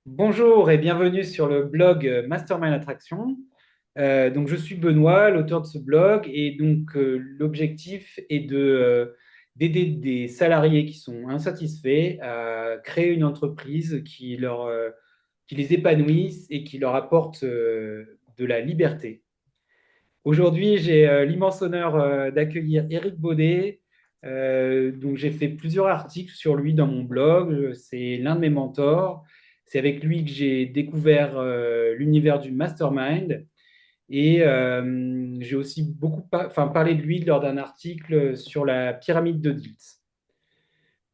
Bonjour et bienvenue sur le blog Mastermind Attraction. Donc, je suis Benoît, l'auteur de ce blog, et donc l'objectif est d'aider des salariés qui sont insatisfaits à créer une entreprise qui les épanouisse et qui leur apporte de la liberté. Aujourd'hui, j'ai l'immense honneur d'accueillir Eric Baudet. Donc, j'ai fait plusieurs articles sur lui dans mon blog. C'est l'un de mes mentors. C'est avec lui que j'ai découvert l'univers du mastermind. Et j'ai aussi parlé de lui lors d'un article sur la pyramide de Diels.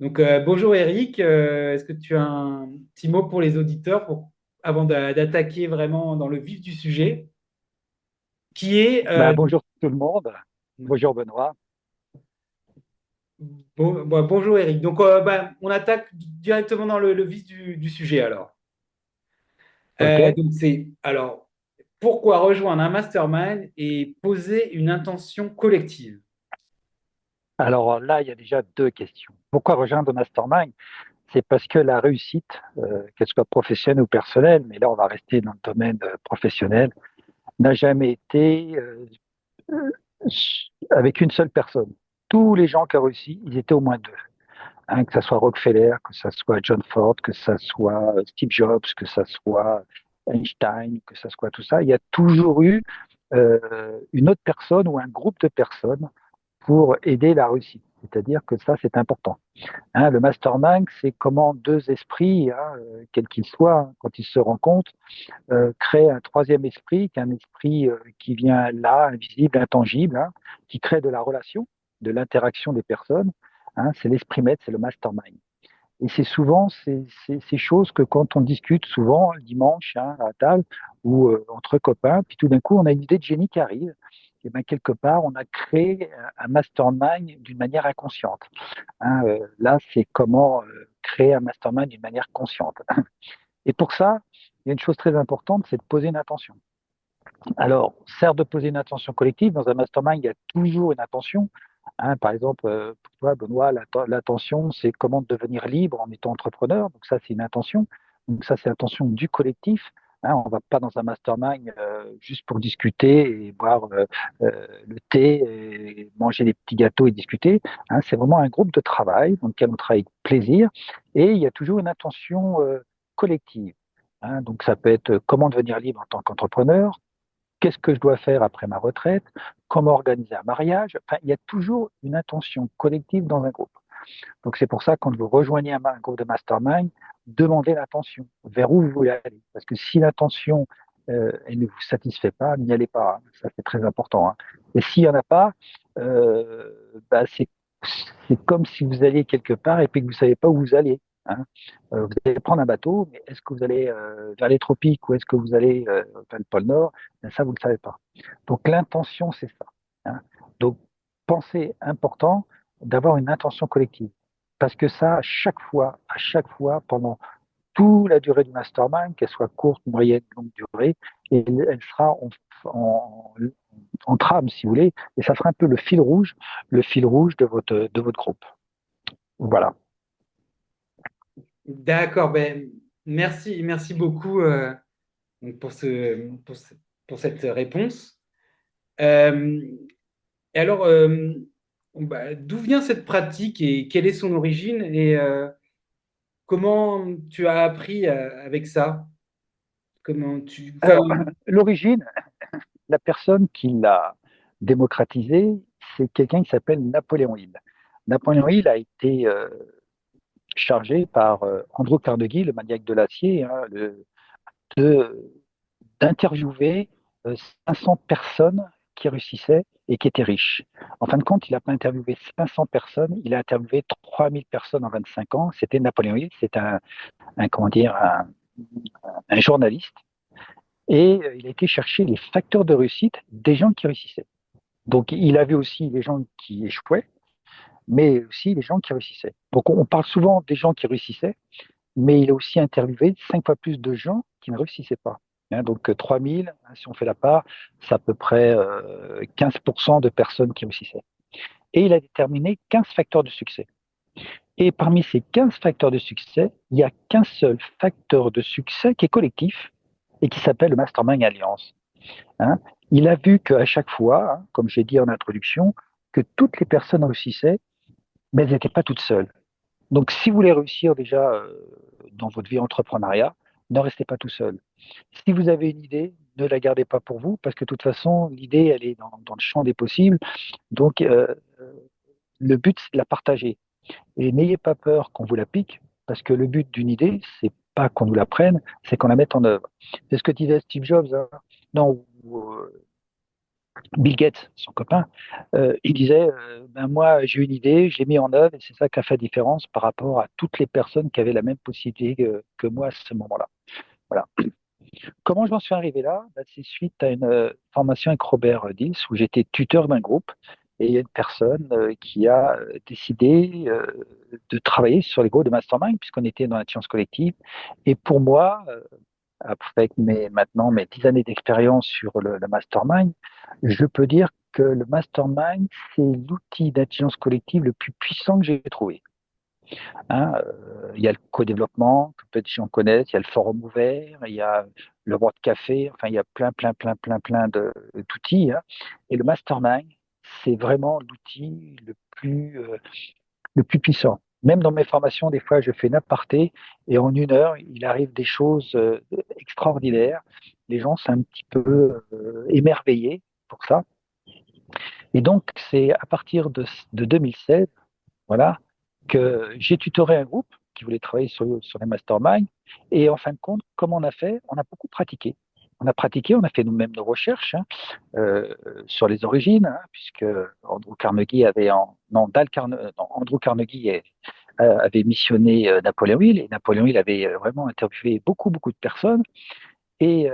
Donc, bonjour Eric. Est-ce que tu as un petit mot pour les auditeurs avant d'attaquer vraiment dans le vif du sujet, qui est Bonjour tout le monde. Bonjour Benoît. bonjour Eric. Donc, on attaque directement dans le vif du sujet alors. OK. Donc, pourquoi rejoindre un mastermind et poser une intention collective? Alors là, il y a déjà deux questions. Pourquoi rejoindre Mastermind? C'est parce que la réussite, qu'elle soit professionnelle ou personnelle, mais là on va rester dans le domaine professionnel, n'a jamais été avec une seule personne. Tous les gens qui ont réussi, ils étaient au moins deux. Hein, que ce soit Rockefeller, que ce soit John Ford, que ce soit Steve Jobs, que ce soit Einstein, que ce soit tout ça, il y a toujours eu une autre personne ou un groupe de personnes pour aider la réussite. C'est-à-dire que ça, c'est important. Hein, le mastermind, c'est comment deux esprits, hein, quels qu'ils soient, hein, quand ils se rencontrent, créent un troisième esprit, qui est un esprit qui vient là, invisible, intangible, hein, qui crée de la relation, de l'interaction des personnes. Hein, c'est l'esprit maître, c'est le mastermind. Et c'est souvent ces choses que quand on discute souvent le dimanche hein, à table ou entre copains, puis tout d'un coup on a une idée de génie qui arrive, et bien quelque part on a créé un mastermind d'une manière inconsciente. Hein, là c'est comment créer un mastermind d'une manière consciente. Et pour ça, il y a une chose très importante, c'est de poser une intention. Alors, certes de poser une intention collective, dans un mastermind, il y a toujours une intention. Hein, par exemple, pour toi, Benoît, l'attention, c'est comment devenir libre en étant entrepreneur. Donc ça, c'est une intention. Donc ça, c'est l'intention du collectif. Hein, on ne va pas dans un mastermind juste pour discuter et boire le thé, et manger des petits gâteaux et discuter. Hein, c'est vraiment un groupe de travail dans lequel on travaille avec plaisir. Et il y a toujours une intention collective. Hein, donc ça peut être comment devenir libre en tant qu'entrepreneur, qu'est-ce que je dois faire après ma retraite, comment organiser un mariage. Enfin, il y a toujours une intention collective dans un groupe. Donc c'est pour ça quand vous rejoignez un groupe de mastermind, demandez l'intention, vers où vous voulez aller. Parce que si l'intention elle ne vous satisfait pas, n'y allez pas. Hein. Ça c'est très important. Hein. Et s'il n'y en a pas, euh, c'est comme si vous alliez quelque part et puis que vous ne savez pas où vous allez. Hein. Vous allez prendre un bateau, mais est-ce que vous allez vers les tropiques ou est-ce que vous allez vers le pôle Nord? Ben, ça, vous ne le savez pas. Donc l'intention, c'est ça. Hein. Donc pensez important d'avoir une intention collective. Parce que ça, à chaque fois, pendant toute la durée du mastermind, qu'elle soit courte, moyenne, longue durée, et elle sera en, en trame, si vous voulez, et ça sera un peu le fil rouge de votre groupe. Voilà. D'accord, merci beaucoup donc pour cette réponse. Euh, et alors, d'où vient cette pratique et quelle est son origine et comment tu as appris avec ça? Enfin, Alors, l'origine, la personne qui l'a démocratisé, c'est quelqu'un qui s'appelle Napoléon Hill. Napoléon Hill a été chargé par Andrew Carnegie, le maniaque de l'acier, hein, de- d'interviewer 500 personnes qui réussissaient et qui étaient riches. En fin de compte, il n'a pas interviewé 500 personnes, il a interviewé 3000 personnes en 25 ans. C'était Napoléon Hill, c'est comment dire, un journaliste. Et il a été chercher les facteurs de réussite des gens qui réussissaient. Donc, il avait aussi les gens qui échouaient, mais aussi les gens qui réussissaient. Donc, on parle souvent des gens qui réussissaient, mais il a aussi interviewé 5 fois plus de gens qui ne réussissaient pas. Hein, donc 3000, hein, si on fait la part, c'est à peu près 15% de personnes qui réussissaient. Et il a déterminé 15 facteurs de succès. Et parmi ces 15 facteurs de succès, il n'y a qu'un seul facteur de succès qui est collectif et qui s'appelle le Mastermind Alliance. Hein. Il a vu qu'à chaque fois, hein, comme j'ai dit en introduction, que toutes les personnes réussissaient, mais elles n'étaient pas toutes seules. Donc, si vous voulez réussir déjà dans votre vie entrepreneuriat, ne restez pas tout seul. Si vous avez une idée, ne la gardez pas pour vous, parce que de toute façon, l'idée, elle est dans le champ des possibles. Donc, le but, c'est de la partager. Et n'ayez pas peur qu'on vous la pique, parce que le but d'une idée, c'est pas qu'on nous la prenne, c'est qu'on la mette en œuvre. C'est ce que disait Steve Jobs, hein. Non, Bill Gates, son copain, il disait, ben moi j'ai une idée, je l'ai mis en œuvre, et c'est ça qui a fait la différence par rapport à toutes les personnes qui avaient la même possibilité que moi à ce moment-là. Voilà. Comment je m'en suis arrivé là? Ben, c'est suite à une formation avec Robert Dills, où j'étais tuteur d'un groupe, et il y a une personne qui a décidé de travailler sur les groupes de mastermind, puisqu'on était dans la science collective. Et pour moi, avec maintenant mes 10 années d'expérience sur le mastermind, je peux dire que le mastermind, c'est l'outil d'intelligence collective le plus puissant que j'ai trouvé. Hein, il y a le co-développement, que peu de gens connaissent, il y a le forum ouvert, il y a le boîte de café, enfin, il y a plein d'outils. Hein. Et le mastermind, c'est vraiment l'outil le plus puissant. Même dans mes formations, des fois, je fais une aparté et en 1 heure, il arrive des choses extraordinaires. Les gens sont un petit peu émerveillés pour ça. Et donc, c'est à partir de 2016, voilà, que j'ai tutoré un groupe qui voulait travailler sur les masterminds. Et en fin de compte, comment on a fait? On a beaucoup pratiqué. On a pratiqué, on a fait nous-mêmes nos recherches hein, sur les origines, hein, puisque Andrew Carnegie avait non, non, Andrew Carnegie avait missionné Napoléon Hill, et Napoléon Hill avait vraiment interviewé beaucoup de personnes, et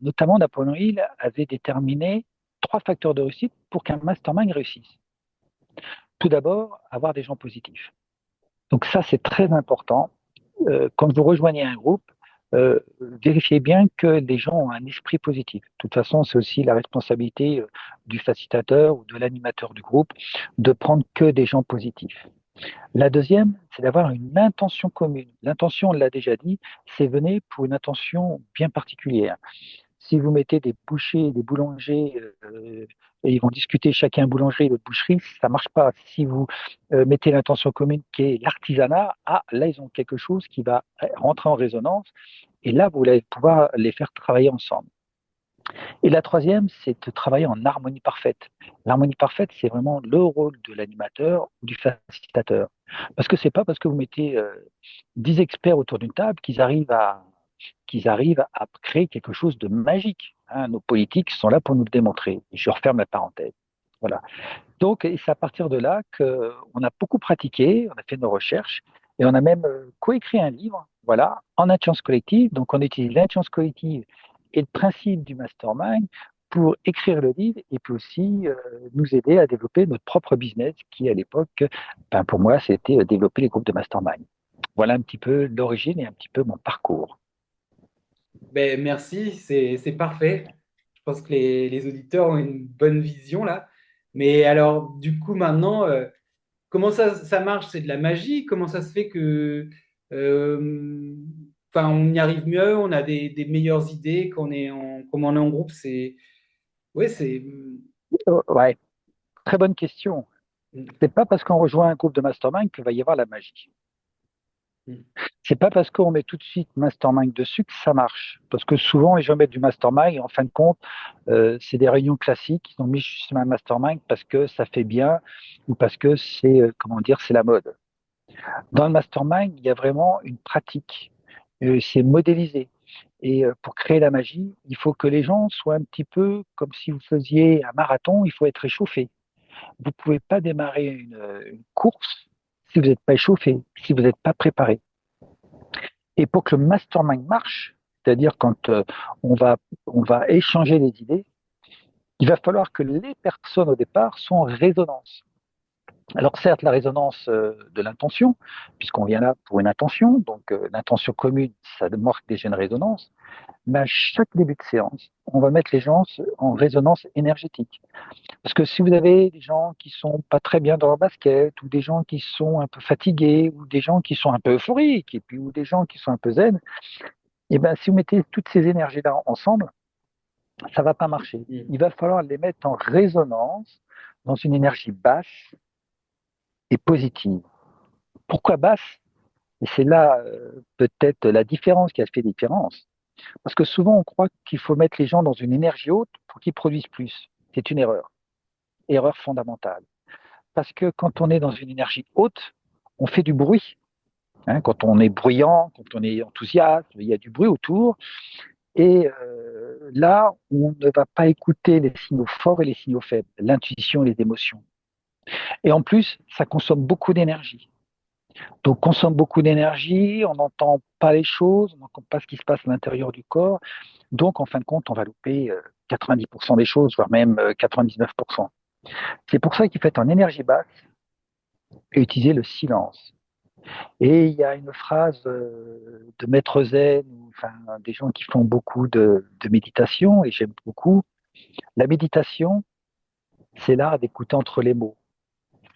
notamment Napoléon Hill avait déterminé 3 facteurs de réussite pour qu'un mastermind réussisse. Tout d'abord, avoir des gens positifs. Donc ça, c'est très important. Quand vous rejoignez un groupe, vérifiez bien que les gens ont un esprit positif. De toute façon, c'est aussi la responsabilité du facilitateur ou de l'animateur du groupe de prendre que des gens positifs. La deuxième, c'est d'avoir une intention commune. L'intention, on l'a déjà dit, c'est venir pour une intention bien particulière. Si vous mettez des bouchers, des boulangers, et ils vont discuter chacun boulangerie et l'autre boucherie, ça marche pas. Si vous mettez l'intention commune qui est l'artisanat, ah, là, ils ont quelque chose qui va rentrer en résonance, et là, vous allez pouvoir les faire travailler ensemble. Et la troisième, c'est de travailler en harmonie parfaite. L'harmonie parfaite, c'est vraiment le rôle de l'animateur ou du facilitateur. Parce que c'est pas parce que vous mettez 10 experts autour d'une table qu'ils arrivent à créer quelque chose de magique. Hein. Nos politiques sont là pour nous le démontrer. Je referme la parenthèse. Voilà. Donc, c'est à partir de là qu'on a beaucoup pratiqué, on a fait nos recherches et on a même coécrit un livre, voilà, en intelligence collective. Donc, on utilise l'intelligence collective et le principe du mastermind pour écrire le livre et puis aussi nous aider à développer notre propre business qui, à l'époque, ben, pour moi, c'était développer les groupes de mastermind. Voilà un petit peu l'origine et un petit peu mon parcours. Ben, merci, c'est parfait. Je pense que les auditeurs ont une bonne vision là. Mais alors, du coup, maintenant, comment ça marche? C'est de la magie? Comment ça se fait que, euh, enfin, on y arrive mieux, on a des meilleures idées comme on est en groupe? Ouais, c'est, Ouais, très bonne question. C'est pas parce qu'on rejoint un groupe de mastermind qu'il va y avoir la magie. C'est pas parce qu'on met tout de suite mastermind dessus que ça marche. Parce que souvent, les gens mettent du mastermind et en fin de compte, c'est des réunions classiques. Ils ont mis juste un mastermind parce que ça fait bien ou parce que c'est, comment dire, c'est la mode. Dans le mastermind, il y a vraiment une pratique. C'est modélisé. Et pour créer la magie, il faut que les gens soient un petit peu comme si vous faisiez un marathon, il faut être échauffé. Vous ne pouvez pas démarrer une course si vous n'êtes pas échauffé, si vous n'êtes pas préparé. Et pour que le mastermind marche, c'est-à-dire quand on va échanger les idées, il va falloir que les personnes au départ soient en résonance. Alors certes, la résonance de l'intention, puisqu'on vient là pour une intention, donc l'intention commune, ça marque déjà une résonance, mais à chaque début de séance, on va mettre les gens en résonance énergétique. Parce que si vous avez des gens qui sont pas très bien dans leur basket, ou des gens qui sont un peu fatigués, ou des gens qui sont un peu euphoriques, et puis ou des gens qui sont un peu zen, et ben si vous mettez toutes ces énergies-là ensemble, ça va pas marcher. Mm. Il va falloir les mettre en résonance dans une énergie basse et positive. Pourquoi basse? Et c'est là peut-être la différence qui a fait différence. Parce que souvent on croit qu'il faut mettre les gens dans une énergie haute pour qu'ils produisent plus. C'est une erreur, erreur fondamentale. Parce que quand on est dans une énergie haute, on fait du bruit. Hein, quand on est bruyant, quand on est enthousiaste, il y a du bruit autour. Et là, on ne va pas écouter les signaux forts et les signaux faibles, l'intuition et les émotions. Et en plus, ça consomme beaucoup d'énergie. Donc, consomme beaucoup d'énergie, on n'entend pas les choses, on n'entend pas ce qui se passe à l'intérieur du corps. Donc, en fin de compte, on va louper 90% des choses, voire même 99%. C'est pour ça qu'il faut être en énergie basse et utiliser le silence. Et il y a une phrase de Maître Zen, enfin, des gens qui font beaucoup de méditation, et j'aime beaucoup. La méditation, c'est l'art d'écouter entre les mots.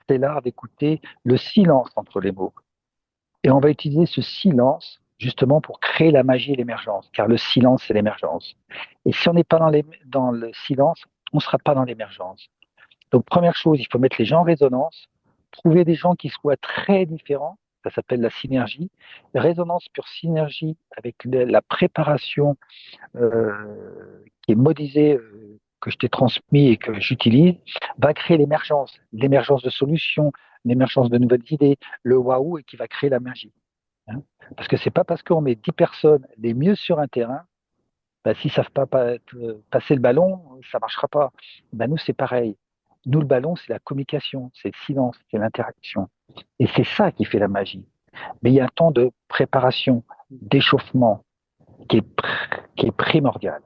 C'est l'art d'écouter le silence entre les mots. Et on va utiliser ce silence justement pour créer la magie et l'émergence, car le silence, c'est l'émergence. Et si on n'est pas dans le silence, on ne sera pas dans l'émergence. Donc, première chose, il faut mettre les gens en résonance, trouver des gens qui soient très différents, ça s'appelle la synergie. Résonance pure synergie avec la préparation qui est modélisée, que je t'ai transmis et que j'utilise, va créer l'émergence de solutions, l'émergence de nouvelles idées, le waouh et qui va créer la magie. Hein. Parce que c'est pas parce qu'on met 10 personnes les mieux sur un terrain, bah, s'ils savent pas passer le ballon, ça marchera pas. Bah, nous, c'est pareil. Nous, le ballon, c'est la communication, c'est le silence, c'est l'interaction. Et c'est ça qui fait la magie. Mais il y a un temps de préparation, d'échauffement qui est primordial.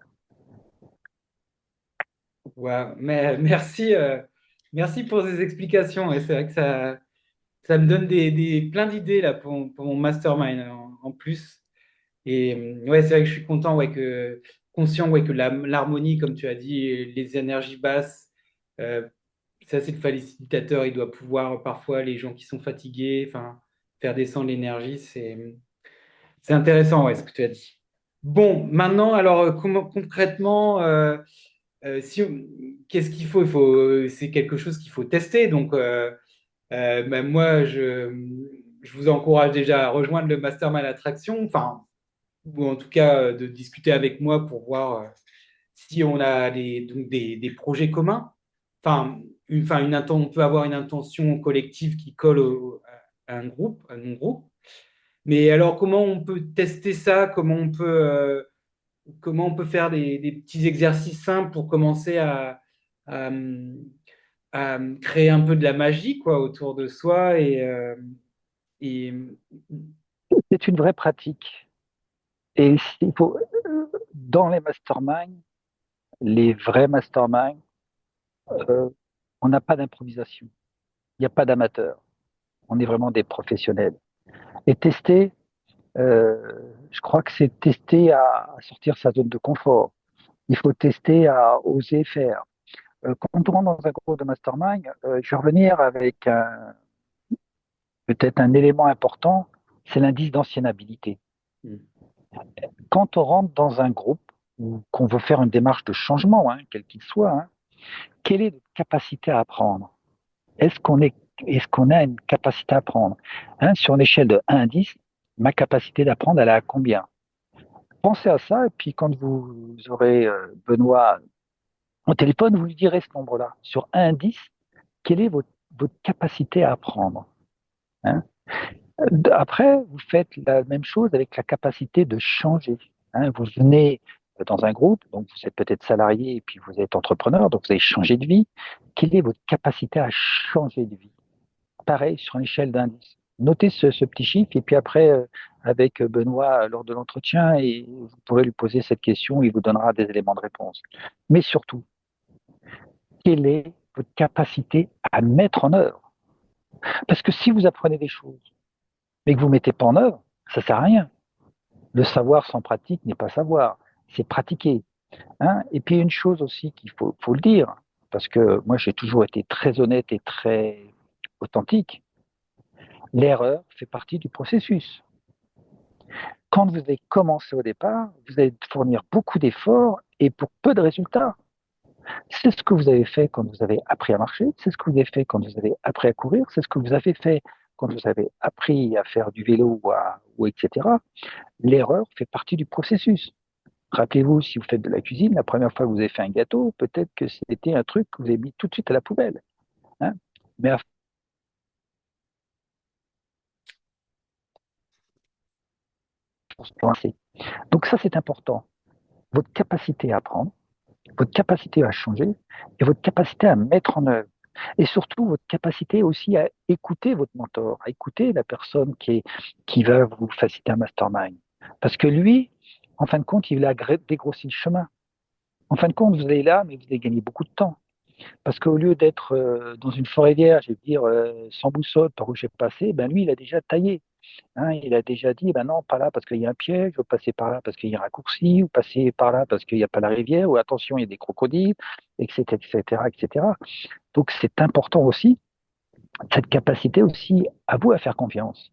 Ouais, mais merci, merci pour ces explications. Et c'est vrai que ça me donne plein d'idées là pour mon mastermind en plus. Et ouais, c'est vrai que je suis content, ouais, conscient, ouais, que l'harmonie, comme tu as dit, les énergies basses, euh, ça c'est le facilitateur, il doit pouvoir parfois les gens qui sont fatigués, enfin, faire descendre l'énergie, c'est intéressant, ouais, ce que tu as dit. Bon, maintenant, alors comment concrètement, si, qu'est-ce qu'il faut? C'est quelque chose qu'il faut tester. Donc, ben moi, je vous encourage déjà à rejoindre le Mastermind Attraction, enfin, ou en tout cas de discuter avec moi pour voir si on a donc des projets communs. Enfin, on peut avoir une intention collective qui colle à un groupe, à mon groupe. Mais alors, comment on peut tester ça? Comment on peut faire des petits exercices simples pour commencer à, à créer un peu de la magie quoi, autour de soi et C'est une vraie pratique. Et il faut, dans les masterminds, les vrais masterminds, euh, on n'a pas d'improvisation. Il n'y a pas d'amateur. On est vraiment des professionnels. Et tester, je crois que c'est tester à sortir sa zone de confort. Il faut tester à oser faire. Quand on rentre dans un groupe de mastermind, je vais revenir avec peut-être un élément important, c'est l'indice d'anciennabilité. Quand on rentre dans un groupe ou qu'on veut faire une démarche de changement, hein, quel qu'il soit, hein, quelle est notre capacité à apprendre? Est-ce qu'on est, est-ce qu'on a une capacité à apprendre? Hein, sur une échelle de 1 à 10, ma capacité d'apprendre, elle est à combien? Pensez à ça, et puis quand vous aurez Benoît au téléphone, vous lui direz ce nombre-là. Sur 1 à 10, quelle est votre capacité à apprendre? Hein. Après, vous faites la même chose avec la capacité de changer. Hein. Vous venez dans un groupe, donc vous êtes peut-être salarié et puis vous êtes entrepreneur, donc vous avez changé de vie. Quelle est votre capacité à changer de vie? Pareil, sur une échelle d'indice. Notez ce petit chiffre et puis après, avec Benoît lors de l'entretien, et vous pourrez lui poser cette question, il vous donnera des éléments de réponse. Mais surtout, quelle est votre capacité à mettre en œuvre? Parce que si vous apprenez des choses, mais que vous ne mettez pas en œuvre, ça ne sert à rien. Le savoir sans pratique n'est pas savoir, c'est pratiquer. Hein. Et puis une chose aussi faut le dire, parce que moi j'ai toujours été très honnête et très authentique, l'erreur fait partie du processus. Quand vous avez commencé au départ, vous allez fournir beaucoup d'efforts et pour peu de résultats. C'est ce que vous avez fait quand vous avez appris à marcher, c'est ce que vous avez fait quand vous avez appris à courir, c'est ce que vous avez fait quand vous avez appris à faire du vélo ou etc. L'erreur fait partie du processus. Rappelez-vous, si vous faites de la cuisine, la première fois que vous avez fait un gâteau, peut-être que c'était un truc que vous avez mis tout de suite à la poubelle. Hein. Mais à force de lancer. Donc ça, c'est important. Votre capacité à apprendre, votre capacité à changer et votre capacité à mettre en œuvre. Et surtout, votre capacité aussi à écouter votre mentor, à écouter la personne qui va vous faciliter un mastermind. Parce que lui, en fin de compte, il a dégrossi le chemin. En fin de compte, vous allez là, mais vous allez gagner beaucoup de temps. Parce qu'au lieu d'être dans une forêt vierge et de dire sans boussole par où j'ai passé, ben lui, il a déjà taillé. Hein, il a déjà dit, ben non, pas là parce qu'il y a un piège, ou passer par là parce qu'il y a un raccourci, ou passer par là parce qu'il n'y a pas la rivière, ou attention, il y a des crocodiles, etc., etc., etc. Donc c'est important aussi, cette capacité aussi à vous à faire confiance.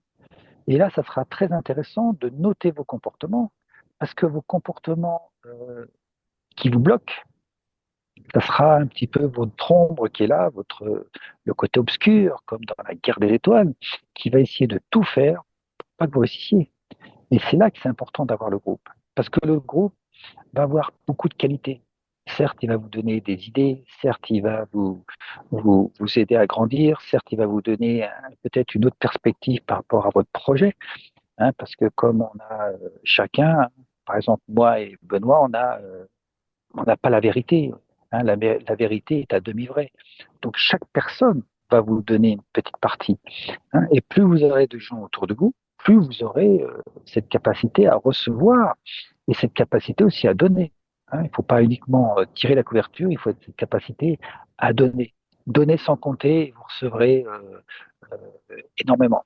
Et là, ça sera très intéressant de noter vos comportements, parce que vos comportements qui vous bloquent, ça sera un petit peu votre ombre qui est là, le côté obscur, comme dans la guerre des étoiles, qui va essayer de tout faire pour pas que vous réussissiez. Et c'est là que c'est important d'avoir le groupe. Parce que le groupe va avoir beaucoup de qualités. Certes, il va vous donner des idées, certes, il va vous aider à grandir, certes, il va vous donner peut-être une autre perspective par rapport à votre projet, hein, parce que comme on a chacun, par exemple, moi et Benoît, on n'a pas la vérité. Hein, la vérité est à demi-vraie. Donc, chaque personne va vous donner une petite partie. Hein, et plus vous aurez de gens autour de vous, plus vous aurez cette capacité à recevoir et cette capacité aussi à donner. Hein, il ne faut pas uniquement tirer la couverture, il faut cette capacité à donner. Donner sans compter, et vous recevrez énormément.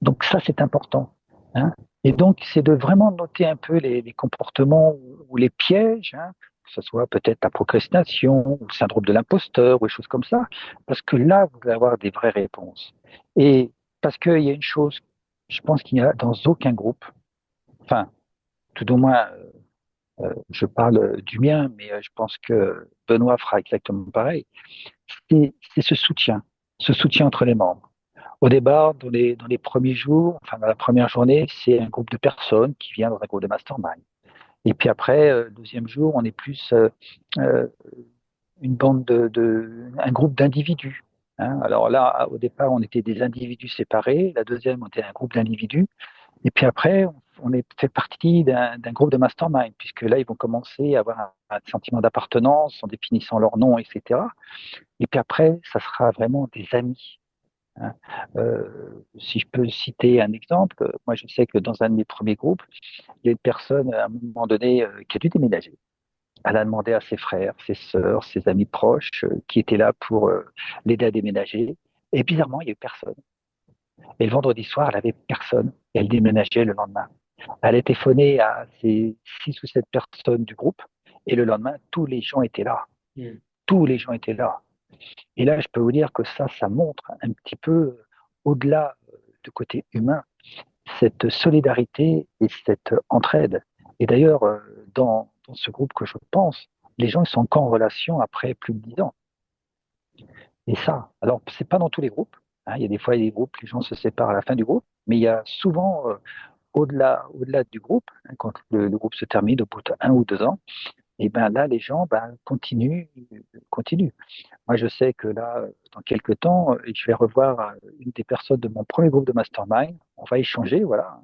Donc ça, c'est important. Hein. Et donc, c'est de vraiment noter un peu les comportements ou les pièges, hein, que ce soit peut-être la procrastination ou le syndrome de l'imposteur ou des choses comme ça, parce que là, vous allez avoir des vraies réponses. Et parce qu'il y a une chose, je pense qu'il n'y a dans aucun groupe, enfin, tout au moins, je parle du mien, mais je pense que Benoît fera exactement pareil, c'est ce soutien entre les membres. Au départ, dans les premiers jours, enfin dans la première journée, c'est un groupe de personnes qui vient dans un groupe de mastermind. Et puis après, deuxième jour, on est plus euh, une bande un groupe d'individus. Hein. Alors là, au départ, on était des individus séparés. La deuxième, on était un groupe d'individus. Et puis après, on est fait partie d'un groupe de mastermind, puisque là, ils vont commencer à avoir un sentiment d'appartenance en définissant leur nom, etc. Et puis après, ça sera vraiment des amis. Hein. Si je peux citer un exemple, moi je sais que dans un de mes premiers groupes, il y a une personne à un moment donné qui a dû déménager. Elle a demandé à ses frères, ses sœurs, ses amis proches qui étaient là pour l'aider à déménager. Et bizarrement, il n'y a eu personne. Et le vendredi soir, elle avait personne. Et elle déménageait le lendemain. Elle a téléphoné à ces 6 ou 7 personnes du groupe. Et le lendemain, tous les gens étaient là. Mm. Tous les gens étaient là. Et là, je peux vous dire que ça montre un petit peu au-delà du côté humain cette solidarité et cette entraide. Et d'ailleurs, dans ce groupe que je pense, les gens ils sont encore en relation après plus de 10 ans. Et ça, alors c'est pas dans tous les groupes. Hein, il y a des fois il y a des groupes, les gens se séparent à la fin du groupe, mais il y a souvent au-delà du groupe, hein, quand le groupe se termine au bout d'1 ou 2 ans, et ben là les gens continuent. Moi, je sais que là, dans quelques temps, je vais revoir une des personnes de mon premier groupe de mastermind. On va échanger, voilà.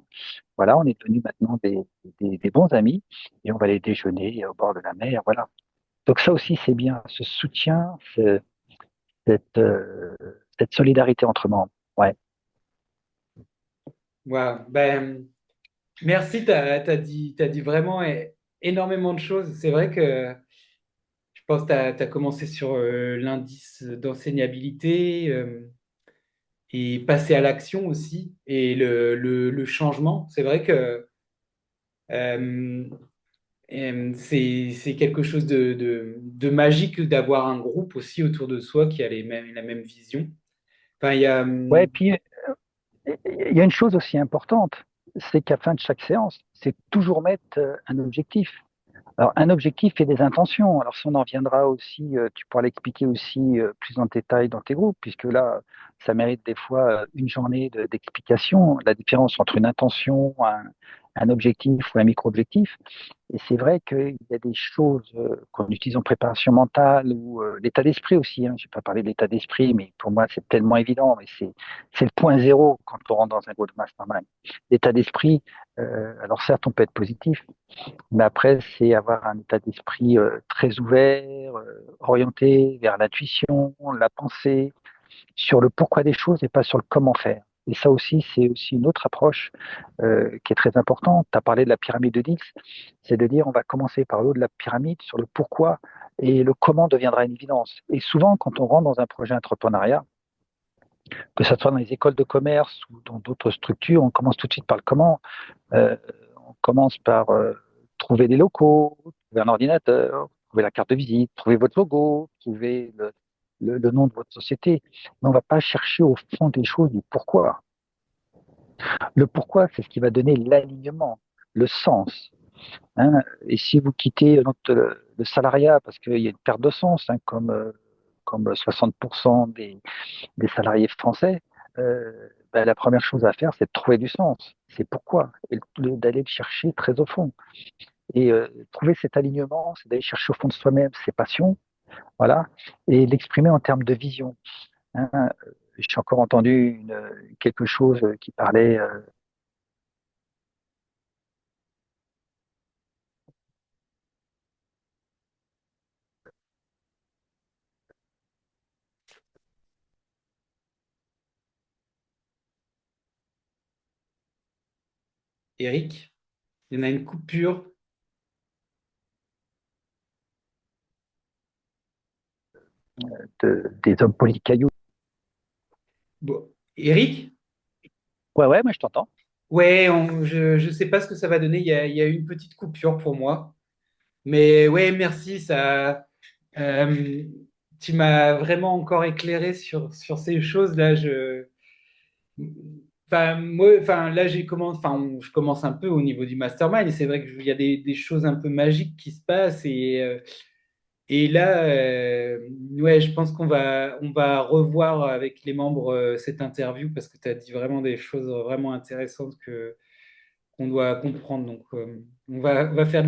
Voilà, on est devenus maintenant des bons amis et on va aller déjeuner au bord de la mer, voilà. Donc ça aussi, c'est bien, ce soutien, cette, euh, cette solidarité entre membres. Ouais. Wow. Ben, merci, t'as dit vraiment énormément de choses. C'est vrai que je pense que tu as commencé sur l'indice d'enseignabilité. et passer à l'action aussi et le changement. C'est vrai que euh, c'est quelque chose de magique d'avoir un groupe aussi autour de soi qui a la même vision. Enfin, il y a, Ouais, puis il y a une chose aussi importante, c'est qu'à la fin de chaque séance, c'est toujours mettre un objectif. Alors, un objectif et des intentions. Alors, si on en viendra aussi, tu pourras l'expliquer aussi plus en détail dans tes groupes, puisque là, ça mérite des fois une journée d'explication, la différence entre une intention, un objectif ou un micro-objectif. Et c'est vrai qu'il y a des choses qu'on utilise en préparation mentale ou l'état d'esprit aussi. Hein. Je n'ai pas parlé de l'état d'esprit, mais pour moi, c'est tellement évident. Mais c'est le point zéro quand on rentre dans un groupe de mastermind. L'état d'esprit, alors certes, on peut être positif, mais après, c'est avoir un état d'esprit très ouvert, orienté vers l'intuition, la pensée, sur le pourquoi des choses et pas sur le comment faire. Et ça aussi, c'est aussi une autre approche qui est très importante. Tu as parlé de la pyramide de Dix, c'est de dire on va commencer par le haut de la pyramide sur le pourquoi et le comment deviendra une évidence. Et souvent, quand on rentre dans un projet entrepreneuriat, que ce soit dans les écoles de commerce ou dans d'autres structures, on commence tout de suite par le comment. Euh, on commence par trouver des locaux, trouver un ordinateur, trouver la carte de visite, trouver votre logo, trouver le nom de votre société. Mais on ne va pas chercher au fond des choses du pourquoi. Le pourquoi, c'est ce qui va donner l'alignement, le sens. Hein. Et si vous quittez le salariat parce qu'il y a une perte de sens, hein, comme 60% des salariés français, ben, la première chose à faire, c'est de trouver du sens. C'est pourquoi. Et d'aller le chercher très au fond. Et trouver cet alignement, c'est d'aller chercher au fond de soi-même ses passions, voilà, et l'exprimer en termes de vision. Hein. J'ai encore entendu quelque chose qui parlait Eric, il y en a une coupure. des hommes polycailloux. Bon. Eric? Ouais, ouais, moi je t'entends. Ouais, je sais pas ce que ça va donner. Il y a eu une petite coupure pour moi. Mais ouais, merci. Euh, Tu m'as vraiment encore éclairé sur ces choses-là. Là, je commence un peu au niveau du mastermind. Et c'est vrai qu'il y a des choses un peu magiques qui se passent. Et là, ouais, je pense on va revoir avec les membres cette interview parce que tu as dit vraiment des choses vraiment intéressantes qu'on doit comprendre. Donc, on va faire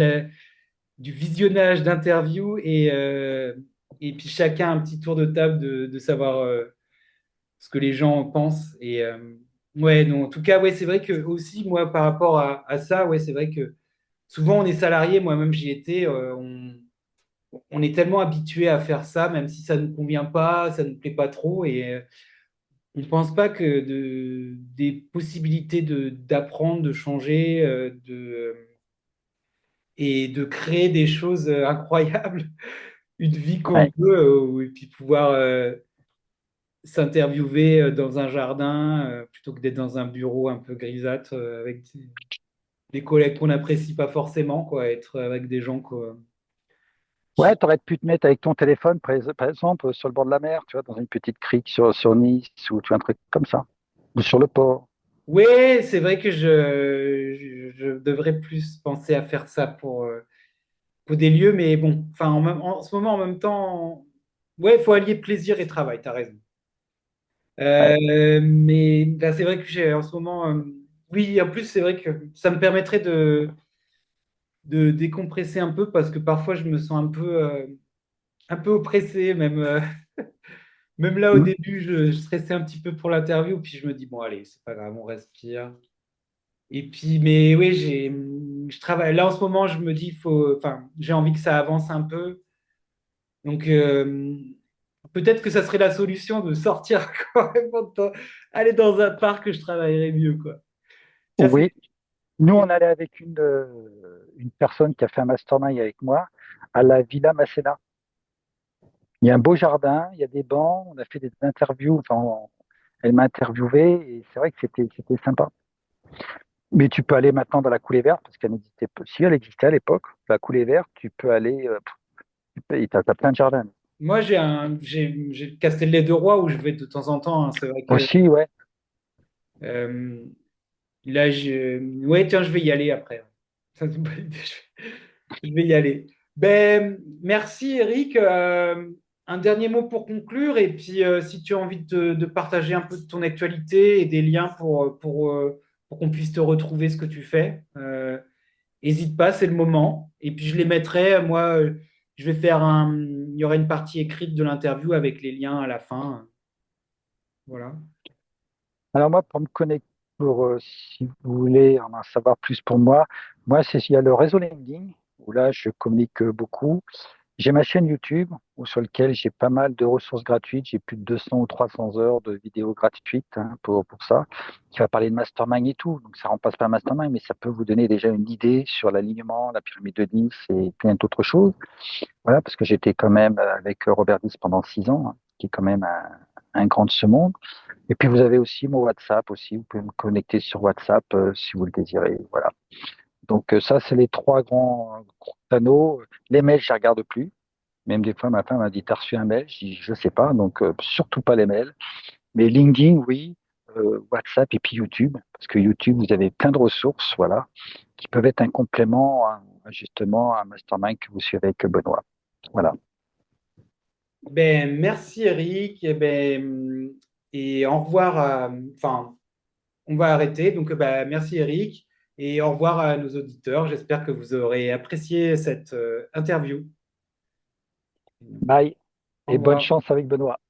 du visionnage d'interviews et puis chacun un petit tour de table de savoir ce que les gens pensent. Ouais, donc, en tout cas, ouais, c'est vrai que aussi, moi, par rapport à ça, ouais, c'est vrai que souvent on est salarié, moi-même j'y étais, on est tellement habitué à faire ça, même si ça ne nous convient pas, ça ne nous plaît pas trop, et on ne pense pas que des possibilités d'apprendre, de changer, et de créer des choses incroyables, une vie qu'on Ouais, veut, et puis pouvoir s'interviewer dans un jardin plutôt que d'être dans un bureau un peu grisâtre avec des collègues qu'on n'apprécie pas forcément, quoi, être avec des gens quoi, ouais, qui... t'aurais pu te mettre avec ton téléphone, par exemple, sur le bord de la mer, tu vois, dans une petite crique sur Nice ou tu vois, un truc comme ça, ou sur le port. Ouais, c'est vrai que je devrais plus penser à faire ça pour des lieux, mais bon, enfin, en ce moment, en même temps, ouais, il faut allier plaisir et travail, t'as raison. Ouais, Mais là, c'est vrai que j'ai en ce moment, oui, en plus, c'est vrai que ça me permettrait de décompresser un peu parce que parfois, je me sens un peu oppressé, même, même là, au mm, début, je stressais un petit peu pour l'interview, puis je me dis, bon, allez, c'est pas grave, on respire. Et puis, mais oui, je travaille. Là, en ce moment, je me dis, enfin, j'ai envie que ça avance un peu. Donc, peut-être que ça serait la solution de sortir quand même, aller dans un parc, je travaillerais mieux, quoi. Tiens, oui, nous on allait avec une personne qui a fait un mastermind avec moi à la Villa Masséna. Il y a un beau jardin, il y a des bancs, on a fait des interviews, enfin, Elle m'a interviewé et c'est vrai que c'était sympa. Mais tu peux aller maintenant dans la coulée verte parce qu'elle n'existait pas. Si elle existait à l'époque, la coulée verte, tu peux aller, t'as plein de jardins. Moi, j'ai Castellet de Roy où je vais de temps en temps, hein. C'est vrai que Aussi, ouais. euh, là, ouais, tiens, je vais y aller après. Ça, c'est une bonne idée. Je vais y aller. Ben, merci Eric. Un dernier mot pour conclure, et puis si tu as envie de partager un peu de ton actualité et des liens pour qu'on puisse te retrouver ce que tu fais, hésite pas, c'est le moment. Et puis je les mettrai, moi, je vais faire il y aura une partie écrite de l'interview avec les liens à la fin. Voilà. Alors moi, pour me connecter, si vous voulez en savoir plus pour moi, il y a le réseau LinkedIn, où là, je communique beaucoup. J'ai ma chaîne YouTube, sur laquelle j'ai pas mal de ressources gratuites. J'ai plus de 200 ou 300 heures de vidéos gratuites pour ça, qui va parler de mastermind et tout. Donc ça remplace pas un mastermind, mais ça peut vous donner déjà une idée sur l'alignement, la pyramide de Nice et plein d'autres choses. Voilà, parce que j'étais quand même avec Robert Nice pendant 6 ans, qui est quand même un grand de ce monde. Et puis vous avez aussi mon WhatsApp aussi. Vous pouvez me connecter sur WhatsApp si vous le désirez. Voilà. Donc ça, c'est les trois grands canaux. Les mails, je ne regarde plus. Même des fois, ma femme m'a dit, t'as reçu un mail? Je dis, je sais pas. Donc surtout pas les mails. Mais LinkedIn, oui. WhatsApp et puis YouTube. Parce que YouTube, vous avez plein de ressources, voilà, qui peuvent être un complément justement à un mastermind que vous suivez avec Benoît. Voilà. Ben, merci Eric. Et au revoir. Enfin, on va arrêter. Donc, merci Eric. Et au revoir à nos auditeurs. J'espère que vous aurez apprécié cette interview. Bye Au et bonne revoir. chance avec Benoît.